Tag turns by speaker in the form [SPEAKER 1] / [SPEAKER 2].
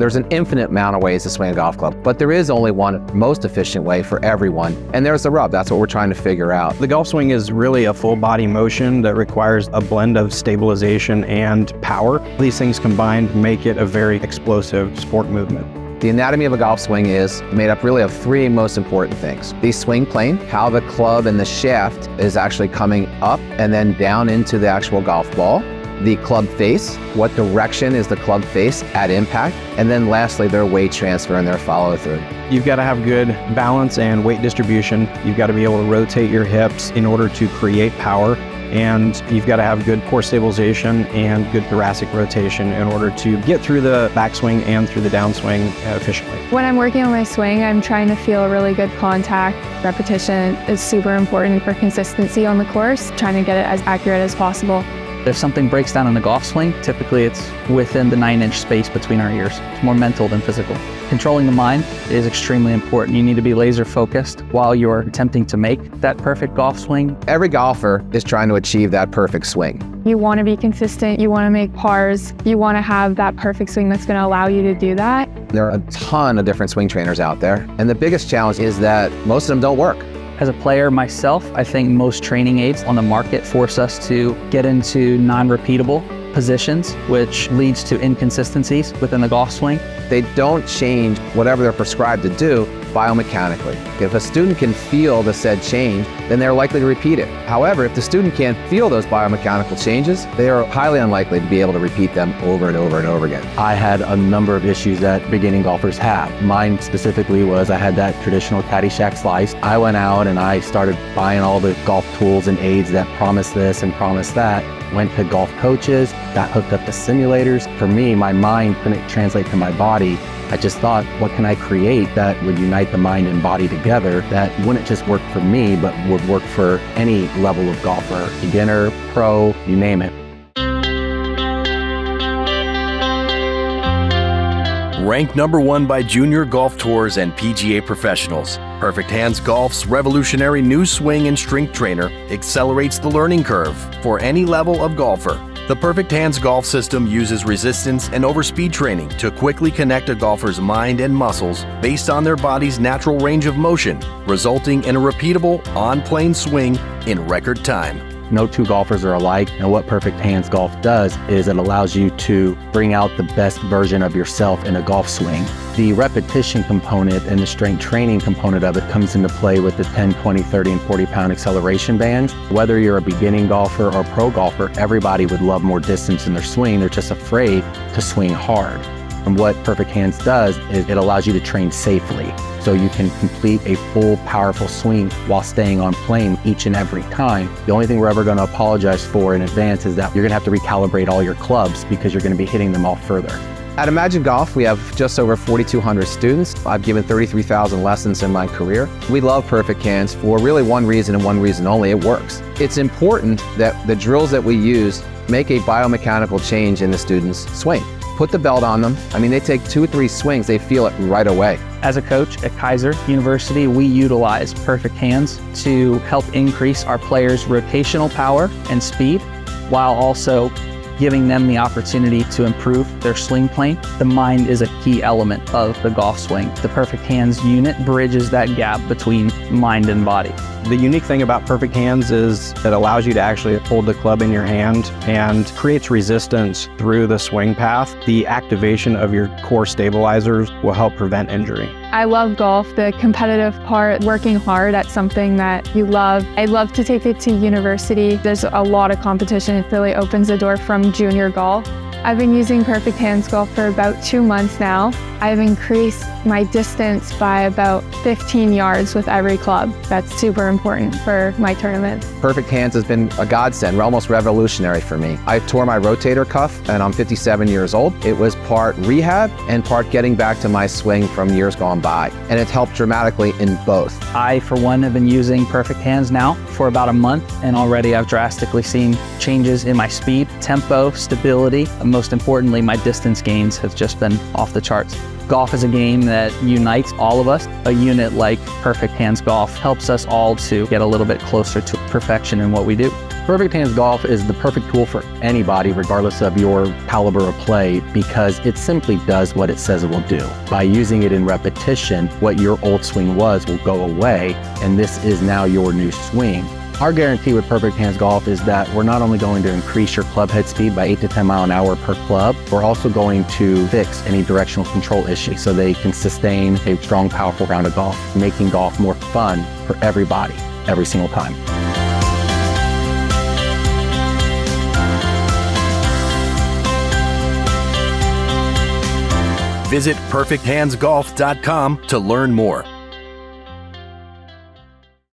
[SPEAKER 1] There's an infinite amount of ways to swing a golf club, but there is only one most efficient way for everyone. And there's the rub. That's what we're trying to figure out.
[SPEAKER 2] The golf swing is really a full body motion that requires a blend of stabilization and power. These things combined make it a very explosive sport movement.
[SPEAKER 1] The anatomy of a golf swing is made up really of three most important things. The swing plane, how the club and the shaft is actually coming up and then down into the actual golf ball. The club face, what direction is the club face at impact? And then lastly, their weight transfer and their follow through.
[SPEAKER 2] You've got to have good balance and weight distribution. You've got to be able to rotate your hips in order to create power. And you've got to have good core stabilization and good thoracic rotation in order to get through the backswing and through the downswing efficiently.
[SPEAKER 3] When I'm working on my swing, I'm trying to feel really good contact. Repetition is super important for consistency on the course, trying to get it as accurate as possible.
[SPEAKER 4] If something breaks down in the golf swing, typically it's within the 9-inch space between our ears. It's more mental than physical. Controlling the mind is extremely important. You need to be laser focused while you're attempting to make that perfect golf swing.
[SPEAKER 1] Every golfer is trying to achieve that perfect swing.
[SPEAKER 3] You want to be consistent, you want to make pars, you want to have that perfect swing that's going to allow you to do that.
[SPEAKER 1] There are a ton of different swing trainers out there, and the biggest challenge is that most of them don't work.
[SPEAKER 4] As a player myself, I think most training aids on the market force us to get into non-repeatable positions, which leads to inconsistencies within the golf swing.
[SPEAKER 1] They don't change whatever they're prescribed to do biomechanically. If a student can feel the said change, then they're likely to repeat it. However, if the student can't feel those biomechanical changes, they are highly unlikely to be able to repeat them over and over and over again.
[SPEAKER 5] I had a number of issues that beginning golfers have. Mine specifically was I had that traditional Caddyshack slice. I went out and I started buying all the golf tools and aids that promise this and promise that. Went to golf coaches, got hooked up to simulators. For me, my mind couldn't translate to my body. I just thought, what can I create that would unite the mind and body together that wouldn't just work for me, but would work for any level of golfer, beginner, pro, you name it.
[SPEAKER 6] Ranked #1 by junior golf tours and PGA professionals, Perfect Hands Golf's revolutionary new swing and strength trainer accelerates the learning curve for any level of golfer. The Perfect Hands Golf system uses resistance and overspeed training to quickly connect a golfer's mind and muscles based on their body's natural range of motion, resulting in a repeatable on-plane swing in record time.
[SPEAKER 5] No two golfers are alike, and what Perfect Hands Golf does is it allows you to bring out the best version of yourself in a golf swing. The repetition component and the strength training component of it comes into play with the 10, 20, 30, and 40-pound acceleration bands. Whether you're a beginning golfer or a pro golfer, everybody would love more distance in their swing. They're just afraid to swing hard. And what Perfect Hands does is it allows you to train safely. So you can complete a full, powerful swing while staying on plane each and every time. The only thing we're ever going to apologize for in advance is that you're going to have to recalibrate all your clubs because you're going to be hitting them all further.
[SPEAKER 1] At iMAGEN Golf, we have just over 4,200 students. I've given 33,000 lessons in my career. We love Perfect Hands for really one reason and one reason only: it works. It's important that the drills that we use make a biomechanical change in the student's swing. Put the belt on them. I mean, they take 2 or 3 swings, they feel it right away.
[SPEAKER 4] As a coach at Kaiser University, we utilize Perfect Hands to help increase our players' rotational power and speed, while also giving them the opportunity to improve their swing plane. The mind is a key element of the golf swing. The Perfect Hands unit bridges that gap between mind and body.
[SPEAKER 2] The unique thing about Perfect Hands is it allows you to actually hold the club in your hand and creates resistance through the swing path. The activation of your core stabilizers will help prevent injury.
[SPEAKER 3] I love golf, the competitive part, working hard at something that you love. I'd love to take it to university. There's a lot of competition. It really opens the door from junior golf. I've been using Perfect Hands Golf for about 2 months now. I've increased my distance by about 15 yards with every club. That's super important for my tournament.
[SPEAKER 1] Perfect Hands has been a godsend, almost revolutionary for me. I tore my rotator cuff and I'm 57 years old. It was part rehab and part getting back to my swing from years gone by. And it's helped dramatically in both.
[SPEAKER 4] I, for one, have been using Perfect Hands now for about a month, and already I've drastically seen changes in my speed, tempo, stability, and most importantly, my distance gains have just been off the charts. Golf is a game that unites all of us. A unit like Perfect Hands Golf helps us all to get a little bit closer to perfection in what we do.
[SPEAKER 5] Perfect Hands Golf is the perfect tool for anybody, regardless of your caliber of play, because it simply does what it says it will do. By using it in repetition, what your old swing was will go away, and this is now your new swing. Our guarantee with Perfect Hands Golf is that we're not only going to increase your club head speed by 8 to 10 mile an hour per club, we're also going to fix any directional control issues so they can sustain a strong, powerful round of golf, making golf more fun for everybody, every single time.
[SPEAKER 6] Visit perfecthandsgolf.com to learn more.